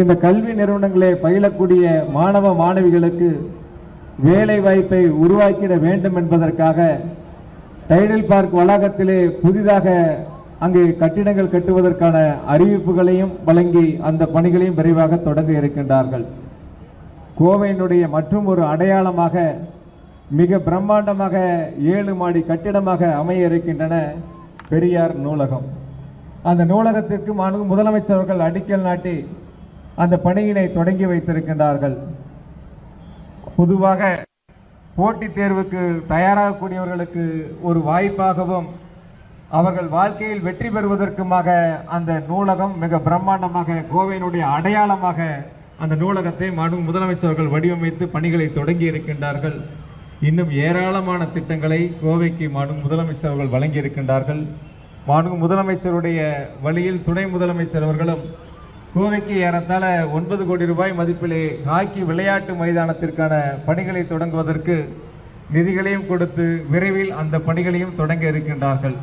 இந்த கல்வி நிறுவனங்களே பயிலக்கூடிய மாணவ மாணவிகளுக்கு வேலை வாய்ப்பை உருவாக்கிட வேண்டும் என்பதற்காக டைடல் பார்க் வளாகத்திலே புதிதாக அங்கு கட்டிடங்கள் கட்டுவதற்கான அறிவிப்புகளையும் வழங்கி அந்த பணிகளையும் விரைவாக தொடங்க இருக்கின்றார்கள். கோவையினுடைய மற்றும் ஒரு அடையாளமாக மிக பிரம்மாண்டமாக 7 மாடி கட்டிடமாக அமைய இருக்கின்றன பெரியார் நூலகம். அந்த நூலகத்திற்கு முதலமைச்சர் அவர்கள் அடிக்கல் நாட்டி அந்த பணியினை தொடங்கி வைத்திருக்கின்றார்கள். பொதுவாக போட்டித் தேர்வுக்கு தயாராகக்கூடியவர்களுக்கு ஒரு வாய்ப்பாகவும் அவர்கள் வாழ்க்கையில் வெற்றி பெறுவதற்குமாக அந்த நூலகம் மிக பிரம்மாண்டமாக கோவையினுடைய அடையாளமாக அந்த நூலகத்தை முதலமைச்சர்கள் வடிவமைத்து பணிகளை தொடங்கி இருக்கின்றார்கள். இன்னும் ஏராளமான திட்டங்களை கோவைக்கு முதலமைச்சர்கள் வழங்கி இருக்கின்றார்கள். முதலமைச்சருடைய வழியில் துணை முதலமைச்சர் அவர்களும் கோவைக்கு ஏறத்தாழ 9 கோடி ரூபாய் மதிப்பிலே ஹாக்கி விளையாட்டு மைதானத்திற்கான பணிகளை தொடங்குவதற்கு நிதிகளையும் கொடுத்து விரைவில் அந்த பணிகளையும் தொடங்க இருக்கின்றார்கள்.